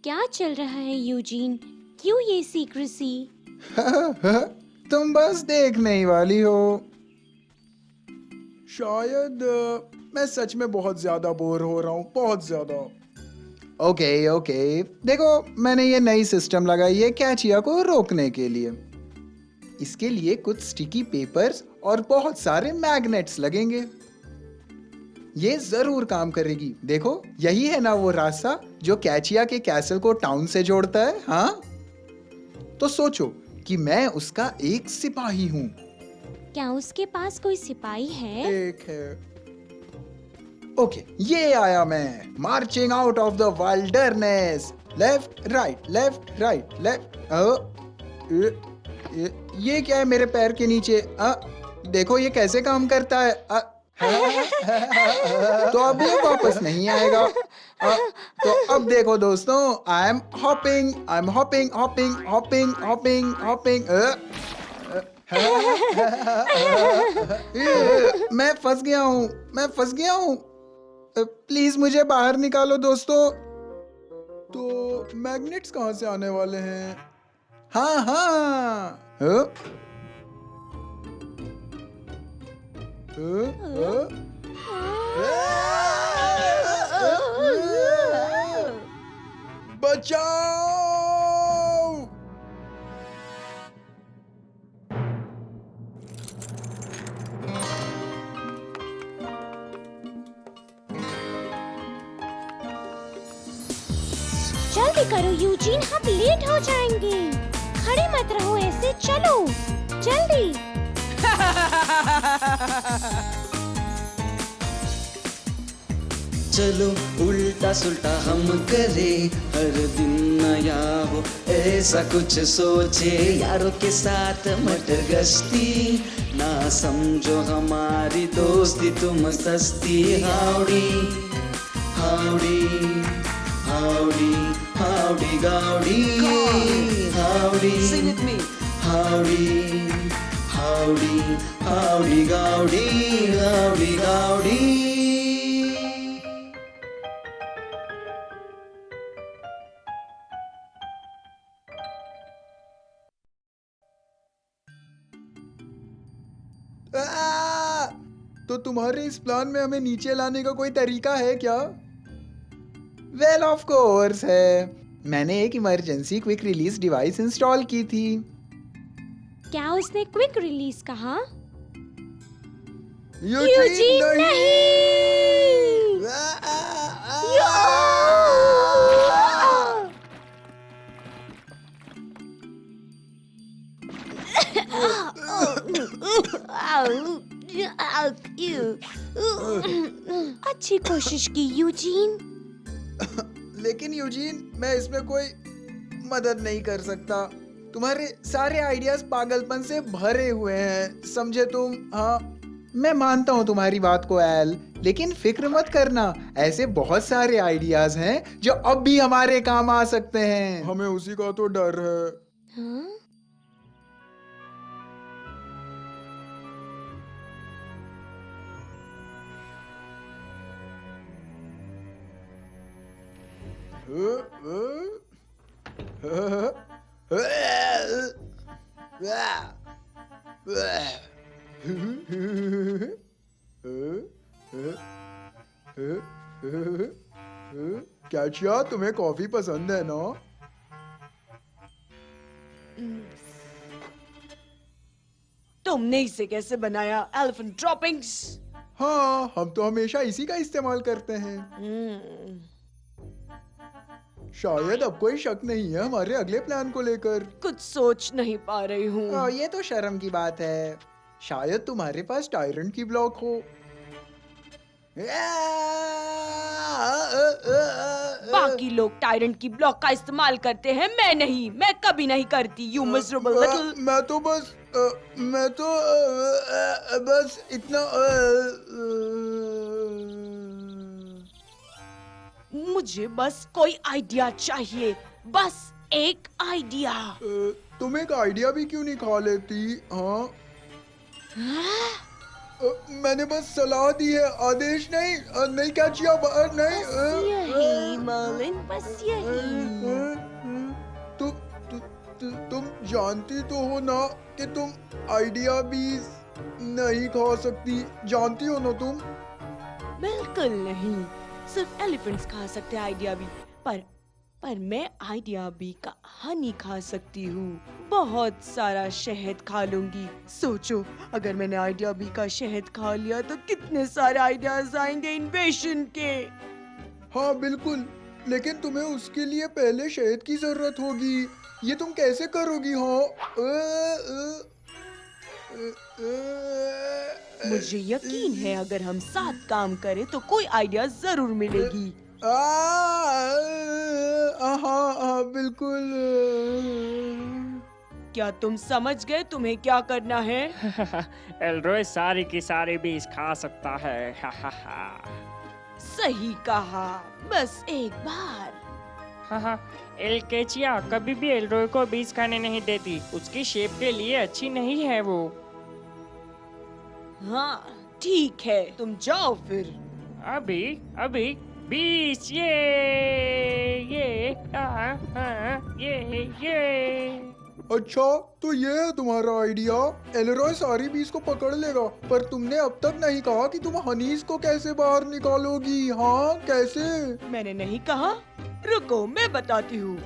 क्या चल रहा है यूजीन? क्यों ये सीक्रेसी? तुम बस देखने ही वाली हो। शायद मैं सच में बहुत ज्यादा बोर हो रहा हूँ, बहुत ज्यादा। ओके ओके, देखो मैंने ये नई सिस्टम लगाई है कैचिया को रोकने के लिए। इसके लिए कुछ स्टिकी पेपर्स और बहुत सारे मैग्नेट्स लगेंगे। ये जरूर काम करेगी। देखो यही है ना वो रास्ता जो कैचिया के कैसल को टाउन से जोड़ता है। हाँ, तो सोचो कि मैं उसका एक सिपाही हूँ। क्या उसके पास कोई सिपाही है? एक है। ओके, ये आया मैं, marching out of the wilderness. Left right left right left. ये क्या है मेरे पैर के नीचे? देखो ये कैसे काम करता है। तो अब ये वापस नहीं आएगा। तो अब देखो दोस्तों, I am hopping, I am hopping hopping hopping hopping hopping. मैं फंस गया हूँ, मैं फंस गया हूँ। प्लीज मुझे बाहर निकालो दोस्तों। तो मैग्नेट्स कहाँ से आने वाले हैं? हाँ हाँ। बचाओ! जल्दी करो यूजीन, हम लेट हो जाएंगे। खड़े मत रहो ऐसे, चलो जल्दी। चलो उल्टा सुल्टा हम करे, हर दिन नया हो ऐसा कुछ सोचे। यारों के साथ मटर गश्ती, ना समझो हमारी दोस्ती तुम सस्ती। Howdy howdy howdy howdy Goudie howdy howdy howdy howdy Goudie howdy Goudie. तो तुम्हारे इस प्लान में हमें नीचे लाने का कोई तरीका है क्या? वेल ऑफ कोर्स है। मैंने एक emergency quick release device install की थी। क्या उसने क्विक रिलीज कहा? यूजीन अच्छी कोशिश की यूजीन। लेकिन यूजीन, मैं इसमें कोई मदद नहीं कर सकता। तुम्हारे सारे आइडियाज पागलपन से भरे हुए हैं, समझे तुम? हाँ, मैं मानता हूँ तुम्हारी बात को एल, लेकिन फिक्र मत करना, ऐसे बहुत सारे आइडियाज हैं जो अब भी हमारे काम आ सकते हैं। हमें उसी का तो डर है। हाँ? कैचिया, तुम्हें कॉफी पसंद है ना? तुमने इसे कैसे बनाया? Elephant droppings. हाँ, हम तो हमेशा इसी का इस्तेमाल करते हैं। शायद अब कोई शक नहीं है हमारे अगले प्लान को लेकर। कुछ सोच नहीं पा रही हूँ। ये तो शर्म की बात है। शायद तुम्हारे पास टायरेंट की ब्लॉक हो। बाकी लोग टायरेंट की ब्लॉक का इस्तेमाल करते हैं, मैं नहीं, मैं कभी नहीं करती। You miserable little. मैं तो बस इतना मुझे बस कोई आइडिया चाहिए, बस एक आइडिया। तुम एक आइडिया भी क्यों नहीं खा लेती? हाँ, मैंने बस सलाह दी है, आदेश नहीं। नहीं कैचिया, नहीं। यही मॉलिन, बस यही। तुम जानती तो हो ना कि तुम आइडिया बीज नहीं खा सकती, जानती हो ना तुम? बिल्कुल नहीं, सिर्फ एलिफेंट्स खा सकते हैं आइडिया बी। पर मैं आइडिया बी का हनी खा सकती हूँ। बहुत सारा शहद खा लूंगी। सोचो, अगर मैंने आइडिया बी का शहद खा लिया तो कितने सारे आइडियाज आएंगे इन्वेशन के। हाँ बिल्कुल, लेकिन तुम्हें उसके लिए पहले शहद की जरूरत होगी। ये तुम कैसे करोगी? हाँ मुझे यकीन है अगर हम साथ काम करें तो कोई आइडिया जरूर मिलेगी। हाँ बिल्कुल। क्या तुम समझ गए तुम्हें क्या करना है? एल्रोय सारी की सारी बीज खा सकता है। हा हा हा। सही कहा, बस एक बार। हाँ, एलकेचिया कभी भी एल्रोय को बीज खाने नहीं देती। उसकी शेप के लिए अच्छी नहीं है वो। हाँ ठीक है, तुम जाओ फिर। अभी बीज ये। अच्छा, तो ये है तुम्हारा आइडिया? एलरॉय सारी बीज को पकड़ लेगा, पर तुमने अब तक नहीं कहा कि तुम हनीस को कैसे बाहर निकालोगी। हाँ कैसे? मैंने नहीं कहा, रुको मैं बताती हूँ।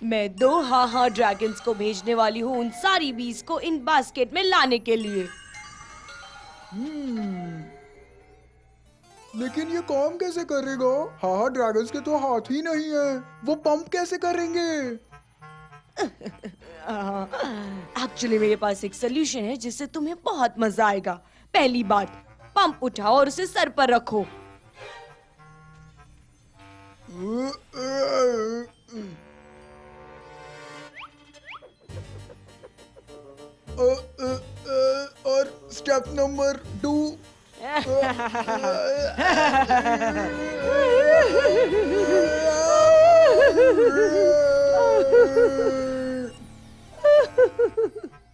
मैं 2 हाँ ड्रैगन्स को भेजने वाली हूँ उन सारी बीज को इन बास्केट में लाने के लिए। लेकिन ये काम कैसे करेगा? हाँ ड्रैगन्स के तो हाथ ही नहीं है, वो पंप कैसे करेंगे? एक्चुअली मेरे पास एक सोल्यूशन है जिससे तुम्हें बहुत मजा आएगा। पहली बात, पंप उठाओ और उसे सर पर रखो। और स्टेप नंबर 2?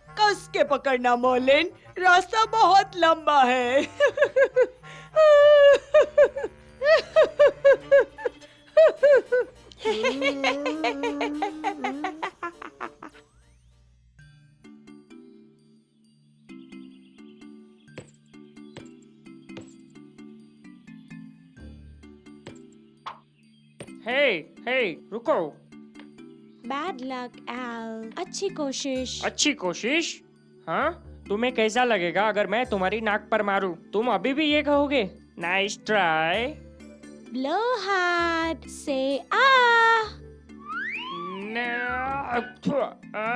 कस के पकड़ना मॉलिन, रास्ता बहुत लंबा है। हे रुको। बैड लक एल, अच्छी कोशिश। अच्छी कोशिश? हाँ, तुम्हें कैसा लगेगा अगर मैं तुम्हारी नाक पर मारूं? तुम अभी भी ये कहोगे नाइस ट्राई? ब्लो हार्ड से आ।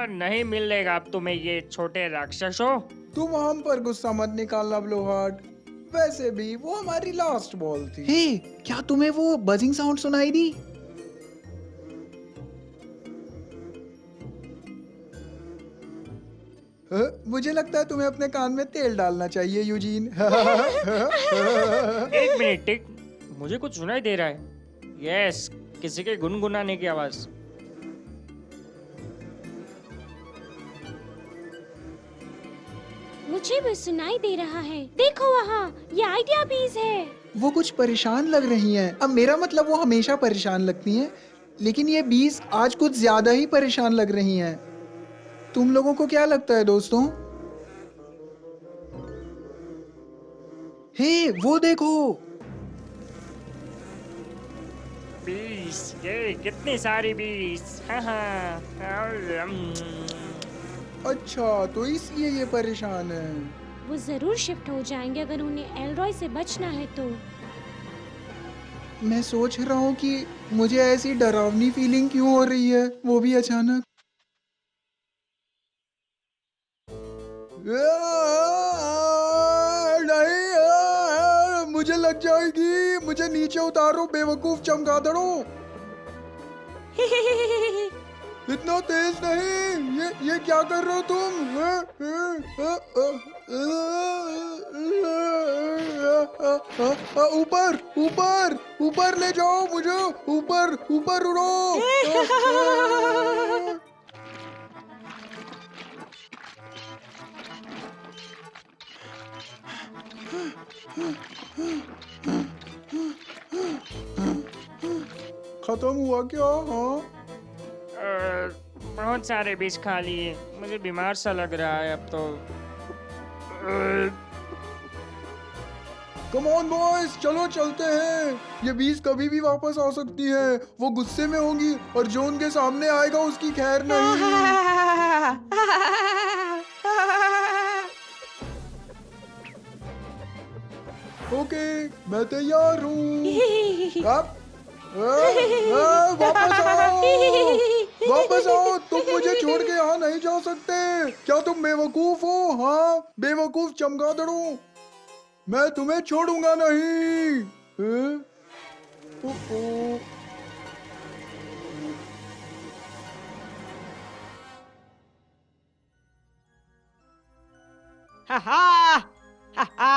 नहीं मिलेगा अब तुम्हें ये छोटे राक्षसों। तुम हम पर गुस्सा मत निकालना ब्लोहार्ट, वैसे भी वो हमारी लास्ट बॉल थी। हे, क्या तुम्हें वो बजिंग साउंड सुनाई दी? मुझे लगता है तुम्हें अपने कान में तेल डालना चाहिए यूजीन। एक मिनट टिक, मुझे कुछ सुनाई दे रहा है। यस, किसी के गुनगुनाने की आवाज। मुझे भी सुनाई दे रहा है, देखो वहाँ, ये आइडिया बीज है। वो कुछ परेशान लग रही हैं। अब मेरा मतलब वो हमेशा परेशान लगती हैं, लेकिन ये बीज आज कुछ ज्यादा ही परेशान लग रही हैं। तुम लोगों को क्या लगता है दोस्तों? हे, वो देखो। बीस, ये कितनी सारी बीस। अच्छा, तो इसलिए ये परेशान है। वो जरूर शिफ्ट हो जाएंगे अगर उन्हें एलरॉय से बचना है तो। मैं सोच रहा हूँ कि मुझे ऐसी डरावनी फीलिंग क्यों हो रही है, वो भी अचानक। नहीं, मुझे लग जाएगी। मुझे नीचे उतारो बेवकूफ चमगादड़ों। इतना तेज नहीं। ये क्या कर रहे हो तुम? ऊपर ऊपर ऊपर ले जाओ मुझे, ऊपर ऊपर उड़ो। खत्म हुआ क्या? हाँ, बहुत सारे बीज खा लिए, मुझे बीमार सा लग रहा है अब तो। कम ऑन बॉयज, चलो चलते हैं। ये बीज कभी भी वापस आ सकती है। वो गुस्से में होंगी और जो उनके सामने आएगा उसकी खैर नहीं। ओके, मैं तैयार हूँ। अब वापस आओ, वापस आओ। तुम मुझे छोड़ के यहाँ नहीं जा सकते। क्या तुम बेवकूफ हो? हाँ, बेवकूफ चमगादड़ों, मैं तुम्हें छोड़ूंगा नहीं। हैं? ओ। हा हा हा ha.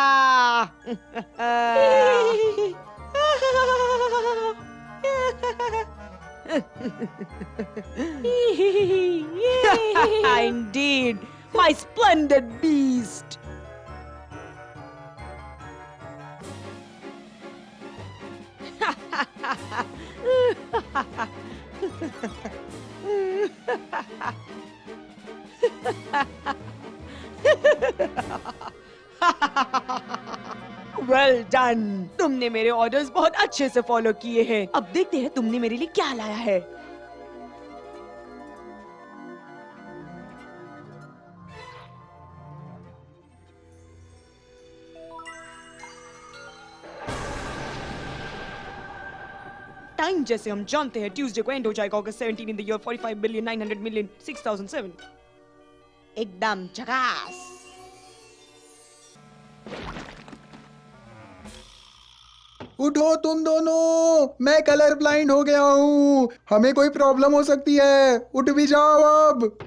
Indeed, my splendid beast. Well done. तुमने मेरे ऑर्डर्स बहुत अच्छे से फॉलो किए हैं। अब देखते हैं तुमने मेरे लिए क्या लाया है। टाइम जैसे हम जानते हैं ट्यूसडे को एंड हो जाएगा अगस्त 17 इन द ईयर 45,900,000,6,007। एकदम झकास। उठो तुम दोनों, मैं कलर ब्लाइंड हो गया हूँ। हमें कोई प्रॉब्लम हो सकती है। उठ भी जाओ अब।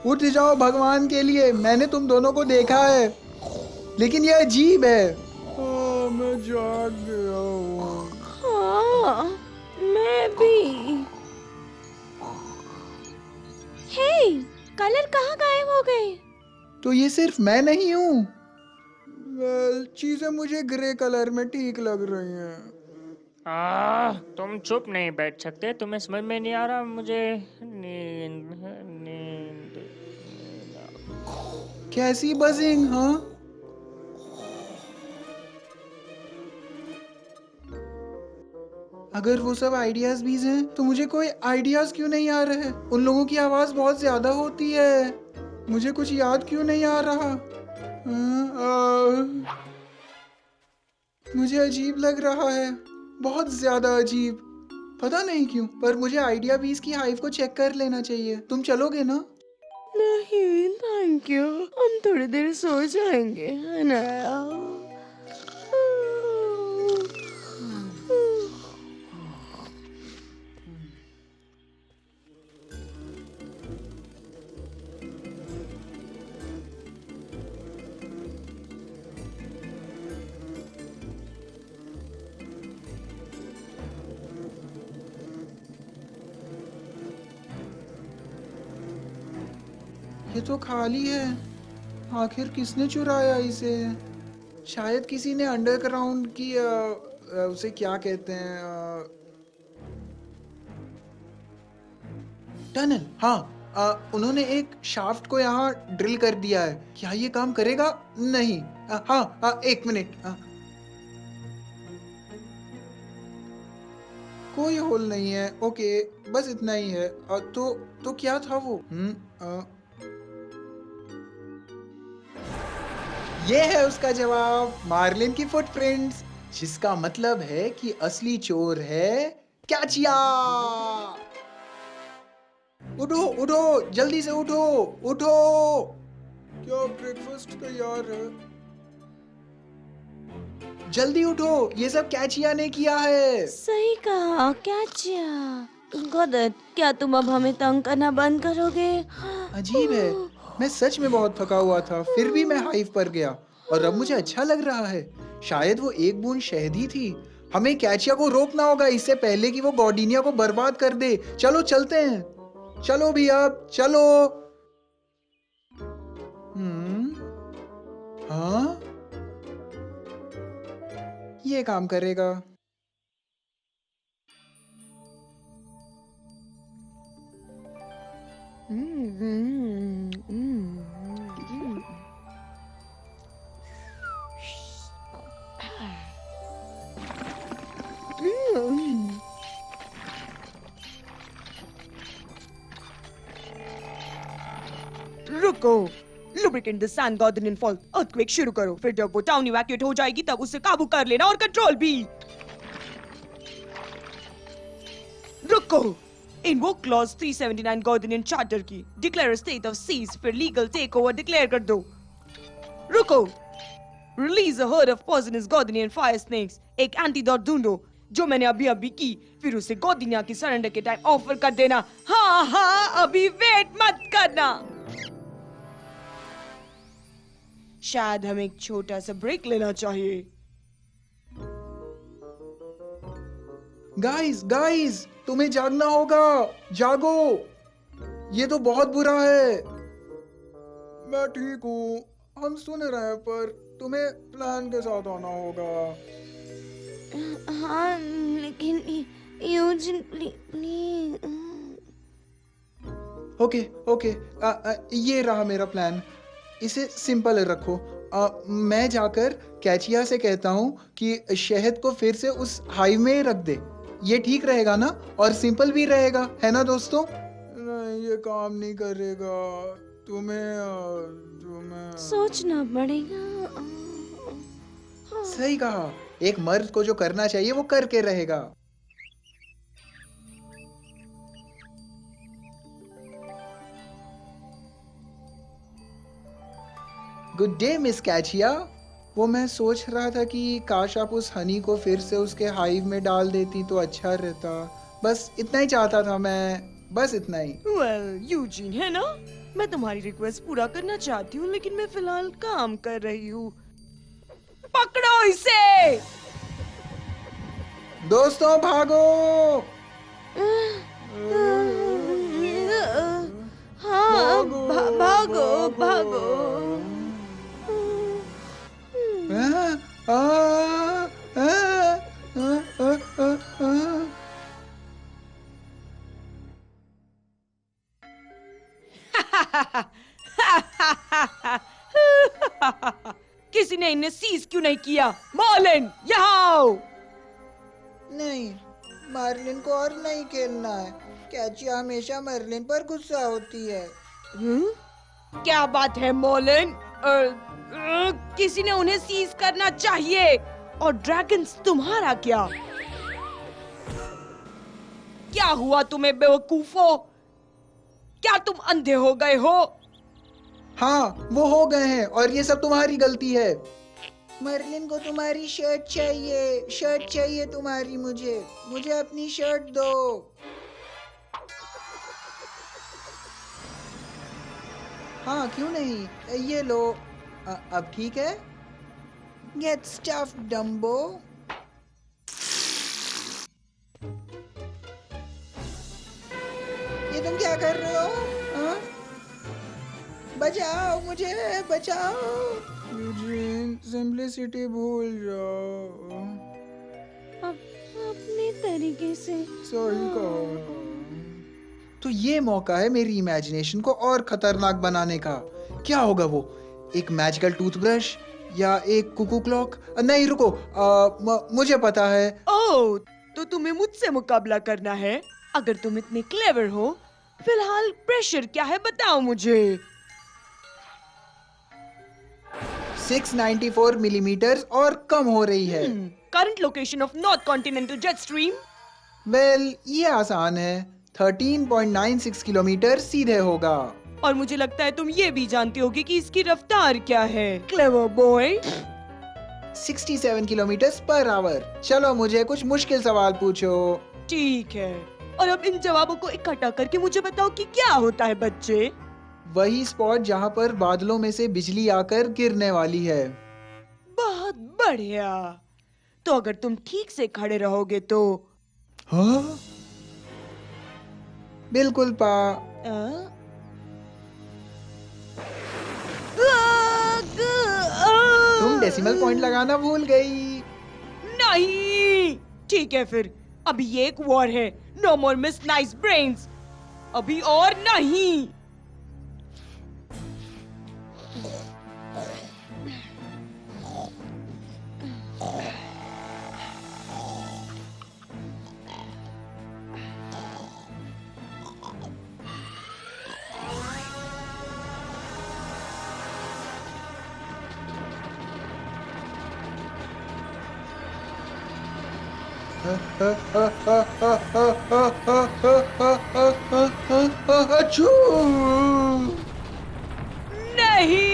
उठ जाओ भगवान के लिए। मैंने तुम दोनों को देखा है, लेकिन ये अजीब है। मैं जाग गया हूँ। हाँ, मैं भी। हे, कलर कहाँ गायब हो गए? तो ये सिर्फ मैं नहीं हूँ। चीजें मुझे ग्रे कलर में ठीक लग रही हैं। तुम चुप नहीं बैठ सकते? तुम्हें समझ में नहीं आ रहा? मुझे नींद नींद कैसी बजिंग? हाँ, अगर वो सब आइडियाज बीज हैं तो मुझे कोई आइडियाज क्यों नहीं आ रहे? उन लोगों की आवाज बहुत ज्यादा होती है। मुझे कुछ याद क्यों नहीं आ रहा? मुझे अजीब लग रहा है, बहुत ज्यादा अजीब। पता नहीं क्यों, पर मुझे आइडिया बीज की हाइव को चेक कर लेना चाहिए। तुम चलोगे ना? नहीं, थैंक यू। हम थोड़ी देर सो जाएंगे, है ना? ये तो खाली है। आखिर किसने चुराया इसे? शायद किसी ने अंडरग्राउंड की उसे क्या कहते हैं, टनल। हाँ, उन्होंने एक शाफ्ट को यहाँ ड्रिल कर दिया है। क्या ये काम करेगा? नहीं। हाँ, एक मिनट। कोई होल नहीं है। ओके, बस इतना ही है। तो क्या था वो? ये है उसका जवाब, मार्लिन की फुटप्रिंट्स, जिसका मतलब है कि असली चोर है कैचिया। उठो उठो, जल्दी से उठो उठो। क्या ब्रेकफास्ट तैयार है? जल्दी उठो, ये सब कैचिया ने किया है। सही कहा, कैचिया। गॉडट, क्या तुम अब हमें तंग करना बंद करोगे? अजीब है, मैं सच में बहुत थका हुआ था, फिर भी मैं हाइव पर गया और अब मुझे अच्छा लग रहा है। शायद वो एक बूंद शहद ही थी, हमें कैचिया को रोकना होगा इससे पहले कि वो गॉर्डिनिया को बर्बाद कर दे। चलो चलते हैं, चलो भी अब चलो। हाँ, ये काम करेगा। रुको, lubricant the sand garden fall, earthquake शुरू करो। फिर जब वो टाउन इवैक्यूएट हो जाएगी तब उसे काबू कर लेना और कंट्रोल भी। रुको, इनवोक क्लॉज 379 गार्डनियन चार्टर की, डिक्लेयर स्टेट ऑफ सीज, फिर लीगल टेक ओवर डिक्लेयर कर दो। रुको, release a herd of poisonous guardian fire snakes, एक एंटीडोट ढूंढो जो मैंने अभी की, फिर उसे गॉर्डिनिया की सरेंडर के टाइम ऑफर कर देना। हाँ हाँ, अभी वेट मत करना। शायद हमें एक छोटा सा ब्रेक लेना चाहिए। गाइस गाइस, तुम्हें जागना होगा, जागो, ये तो बहुत बुरा है। मैं ठीक हूँ, हम सुन रहे हैं, पर तुम्हें प्लान के साथ आना होगा। हाँ, लेकिन यूजिन प्लीज। ओके ओके, ये रहा मेरा प्लान। इसे सिंपल रखो। मैं जाकर कैचिया से कहता हूँ कि शहद को फिर से उस हाइव में रख दे। ये ठीक रहेगा ना, और सिंपल भी रहेगा, है ना दोस्तों? नहीं, ये काम नहीं करेगा। तुम्हें सोचना पड़ेगा। हाँ। सही कहा, एक मर्द को जो करना चाहिए वो करके रहेगा। गुड डे मिस कैचिया। वो मैं सोच रहा था कि काश आप उस हनी को फिर से उसके हाइव में डाल देती तो अच्छा रहता। बस इतना ही चाहता था मैं, बस इतना ही। वेल, यूजीन, है ना, मैं तुम्हारी रिक्वेस्ट पूरा करना चाहती हूँ, लेकिन मैं फिलहाल काम कर रही हूँ। पकड़ो इसे। दोस्तों भागो। हाँ, भागो, भागो भागो। आ, आ, आ, आ, आ, आ। किसी ने इन्हें सीज क्यों नहीं किया? मॉर्लिन, यहाँ आओ। नहीं, मार्लिन को और नहीं खेलना है। कैचिया हमेशा मार्लिन पर गुस्सा होती है। क्या बात है मॉर्लिन? किसी ने उन्हें सीज करना चाहिए। और ड्रैगन्स तुम्हारा क्या? क्या हुआ तुम्हें बेवकूफो? क्या तुम अंधे हो गए हो? हाँ, वो हो गए हैं, और ये सब तुम्हारी गलती है। मर्लिन को तुम्हारी शर्ट चाहिए तुम्हारी। मुझे अपनी शर्ट दो। हाँ, क्यों नहीं, ये लो। अब ठीक है? Get stuffed Dumbo. ये तुम क्या कर रहे हो? हाँ? बचाओ मुझे, बचाओ। यूजीन, सिंपलिसिटी भूल जाओ। अपने तरीके से। सही कहा। तो ये मौका है मेरी इमेजिनेशन को और खतरनाक बनाने का। क्या होगा वो? एक मैजिकल टूथब्रश या एक कुकू क्लॉक? नहीं रुको, मुझे पता है। ओह, तो तुम्हें मुझसे मुकाबला करना है? अगर तुम इतने क्लेवर हो, फिलहाल प्रेशर क्या है बताओ मुझे। 694 मिलीमीटर और कम हो रही है। Current location of north continental jet stream. Well, ये आसान है। 13.96 किलोमीटर सीधे होगा। और मुझे लगता है तुम ये भी जानते होगे कि इसकी रफ्तार क्या है। Clever boy. 67 kilometre per hour. चलो मुझे कुछ मुश्किल सवाल पूछो। ठीक है, और अब इन जवाबों को इकट्ठा करके मुझे बताओ कि क्या होता है बच्चे। वही स्पॉट जहाँ पर बादलों में से बिजली आकर गिरने वाली है। बहुत बढ़िया। तो अगर तुम ठीक से खड़े रहोगे तो हाँ? बिल्कुल पा। तुम डेसिमल पॉइंट लगाना भूल गई। नहीं, ठीक है फिर। अभी ये एक वॉर है। नो मोर मिस नाइस ब्रेन्स। अभी और नहीं। अच्छू! नहीं।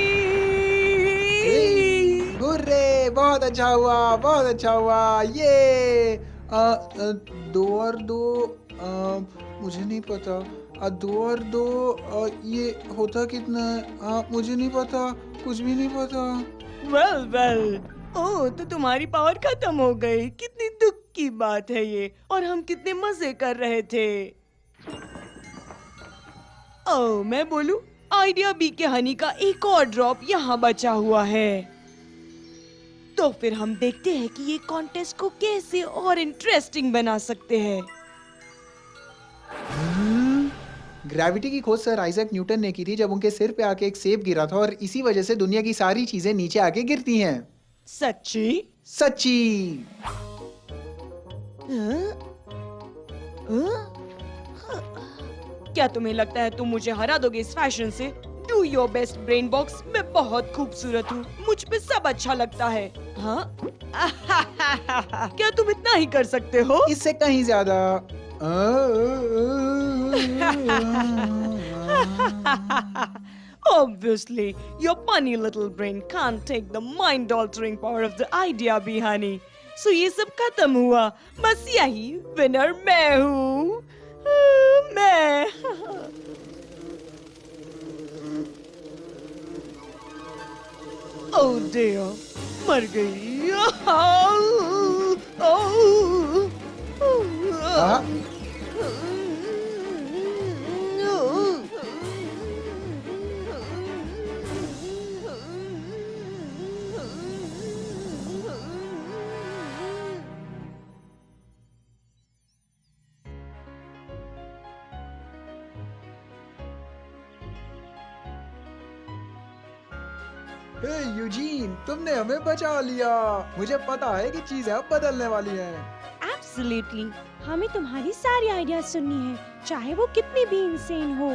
हुर्रे, बहुत अच्छा हुआ, बहुत अच्छा हुआ। ये 2 और 2 मुझे नहीं पता। 2 और 2 ये होता कितना है? मुझे नहीं पता, कुछ भी नहीं पता। वेल वेल, ओह तो तुम्हारी पावर खत्म हो गई। कितनी दुख की बात है ये। और हम कितने मजे कर रहे थे। ओह मैं बोलूं, आइडिया बी के हनी का एक और ड्रॉप यहाँ बचा हुआ है। तो फिर हम देखते हैं कि ये कॉन्टेस्ट को कैसे और इंटरेस्टिंग बना सकते हैं। ग्रेविटी की खोज सर आइजैक न्यूटन ने की थी जब उनके सिर पे आके एक सेब गिरा था और इसी वजह से दुनिया की सारी चीजें नीचे आके गिरती हैं। सच्ची? सच्ची। क्या तुम्हें लगता है तुम मुझे हरा दोगे इस फैशन से? Do your best brain box. मैं बहुत खूबसूरत हूँ, मुझ पे सब अच्छा लगता है। हाँ? क्या तुम इतना ही कर सकते हो? इससे कहीं ज्यादा। Obviously, your funny little brain can't take the mind-altering power of the idea bee, honey. So ये सब खत्म हुआ। बस यही विनर मैं हूँ। मैं। Oh dear, मर गई। हाँ? हे यूजीन, तुमने हमें बचा लिया। मुझे पता है कि चीजें अब बदलने वाली हैं। एब्सोल्युटली, हमें तुम्हारी सारी आइडियाज सुननी है, चाहे वो कितनी भी इंसेन हो।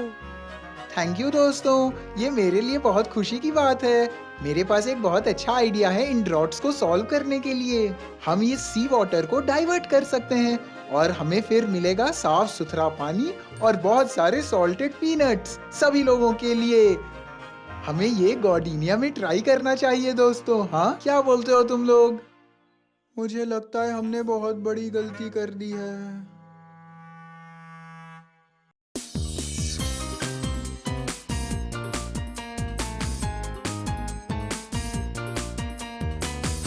थैंक यू दोस्तों, ये मेरे लिए बहुत खुशी की बात है। मेरे पास एक बहुत अच्छा आइडिया है इन ड्रॉट्स को सॉल्व करने के लिए। हम ये सी वाटर को डाइवर्ट कर सकते हैं और हमें फिर मिलेगा साफ सुथरा पानी और बहुत सारे सॉल्टेड पीनट्स सभी लोगों के लिए। हमें ये गॉर्डिनिया में ट्राई करना चाहिए दोस्तों। हाँ, क्या बोलते हो तुम लोग? मुझे लगता है हमने बहुत बड़ी गलती कर दी है।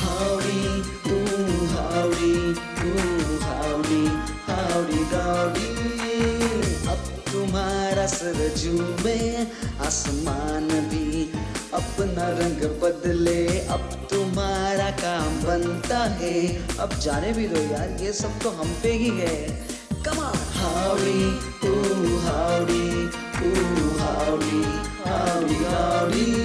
Howdy, ooh, howdy, ooh, howdy, howdy, howdy. अब तुम्हारा सर झूमे, आसमान भी अपना रंग बदले। अब तुम्हारा काम बनता है। अब जाने भी दो यार, ये सब तो हम पे ही है। Come on, howdy, ooh, howdy, ooh, howdy, howdy, howdy.